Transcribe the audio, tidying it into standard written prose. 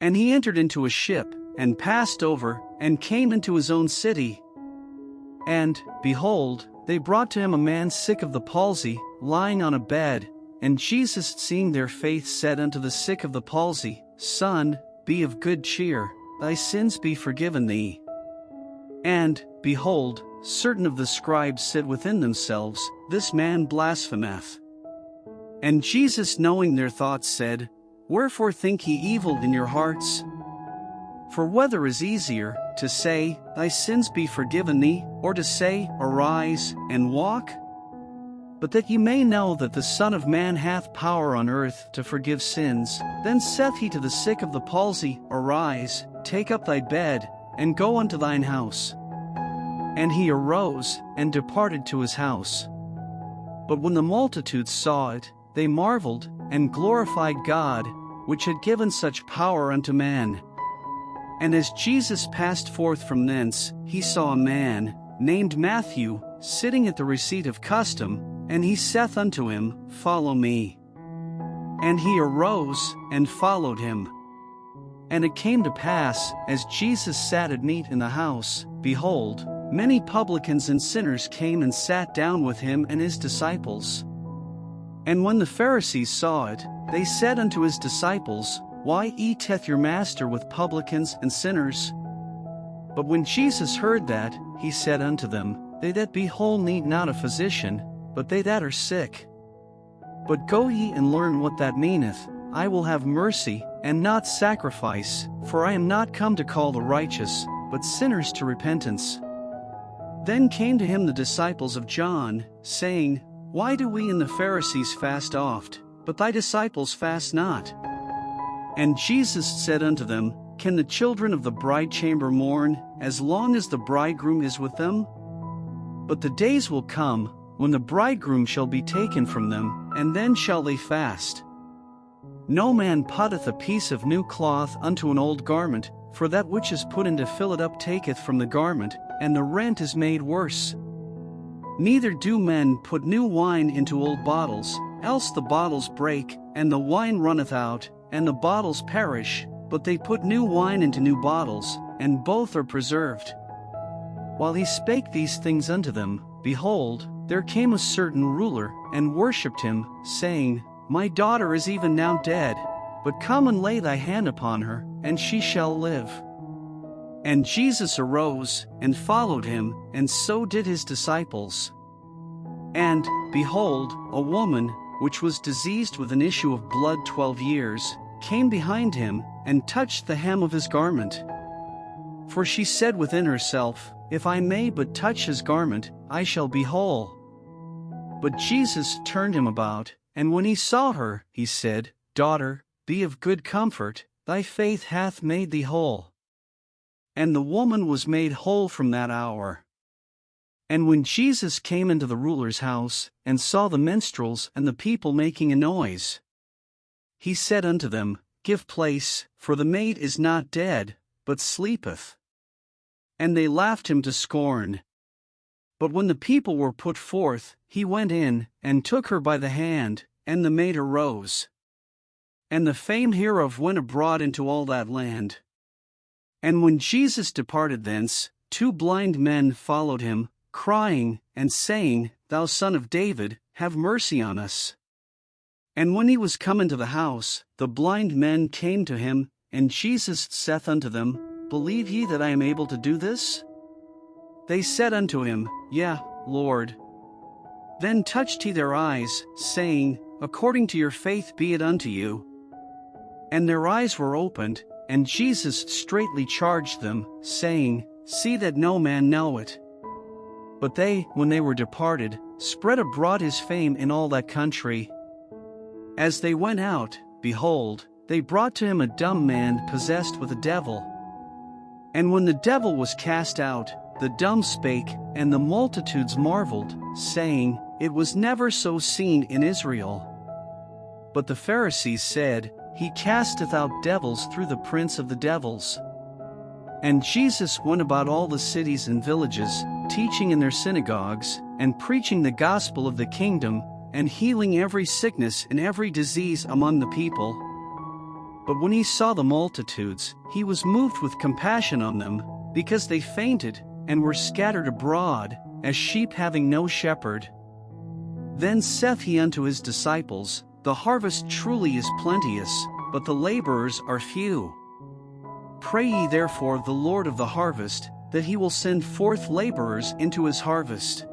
And he entered into a ship, and passed over, and came into his own city. And, behold, they brought to him a man sick of the palsy, lying on a bed. And Jesus, seeing their faith, said unto the sick of the palsy, Son, be of good cheer, thy sins be forgiven thee. And, behold, certain of the scribes said within themselves, This man blasphemeth. And Jesus, knowing their thoughts, said, Wherefore think ye evil in your hearts? For whether is easier, to say, Thy sins be forgiven thee, or to say, Arise, and walk? But that ye may know that the Son of Man hath power on earth to forgive sins, then saith he to the sick of the palsy, Arise, take up thy bed, and go unto thine house. And he arose, and departed to his house. But when the multitudes saw it, they marveled, and glorified God, which had given such power unto man. And as Jesus passed forth from thence, he saw a man, named Matthew, sitting at the receipt of custom, and he saith unto him, Follow me. And he arose, and followed him. And it came to pass, as Jesus sat at meat in the house, behold, many publicans and sinners came and sat down with him and his disciples. And when the Pharisees saw it, they said unto his disciples, Why eateth your master with publicans and sinners? But when Jesus heard that, he said unto them, They that be whole need not a physician, but they that are sick. But go ye and learn what that meaneth, I will have mercy, and not sacrifice, for I am not come to call the righteous, but sinners to repentance. Then came to him the disciples of John, saying, Why do we and the Pharisees fast oft, but thy disciples fast not? And Jesus said unto them, Can the children of the bride chamber mourn, as long as the bridegroom is with them? But the days will come, when the bridegroom shall be taken from them, and then shall they fast. No man putteth a piece of new cloth unto an old garment, for that which is put in to fill it up taketh from the garment, and the rent is made worse. Neither do men put new wine into old bottles, else the bottles break, and the wine runneth out, and the bottles perish, but they put new wine into new bottles, and both are preserved. While he spake these things unto them, behold, there came a certain ruler, and worshipped him, saying, My daughter is even now dead, but come and lay thy hand upon her, and she shall live. And Jesus arose, and followed him, and so did his disciples. And, behold, a woman, which was diseased with an issue of blood 12 years, came behind him, and touched the hem of his garment. For she said within herself, If I may but touch his garment, I shall be whole. But Jesus turned him about, and when he saw her, he said, Daughter, be of good comfort, thy faith hath made thee whole. And the woman was made whole from that hour. And when Jesus came into the ruler's house, and saw the minstrels and the people making a noise, he said unto them, Give place, for the maid is not dead, but sleepeth. And they laughed him to scorn. But when the people were put forth, he went in, and took her by the hand, and the maid arose. And the fame hereof went abroad into all that land. And when Jesus departed thence, 2 blind men followed him, crying, and saying, Thou Son of David, have mercy on us. And when he was come into the house, the blind men came to him, and Jesus saith unto them, Believe ye that I am able to do this? They said unto him, Yea, Lord. Then touched he their eyes, saying, According to your faith be it unto you. And their eyes were opened, and Jesus straitly charged them, saying, See that no man know it. But they, when they were departed, spread abroad his fame in all that country. As they went out, behold, they brought to him a dumb man possessed with a devil. And when the devil was cast out, the dumb spake, and the multitudes marveled, saying, It was never so seen in Israel. But the Pharisees said, He casteth out devils through the prince of the devils. And Jesus went about all the cities and villages, teaching in their synagogues, and preaching the gospel of the kingdom, and healing every sickness and every disease among the people. But when he saw the multitudes, he was moved with compassion on them, because they fainted, and were scattered abroad, as sheep having no shepherd. Then saith he unto his disciples, The harvest truly is plenteous, but the laborers are few. Pray ye therefore the Lord of the harvest, that he will send forth laborers into his harvest.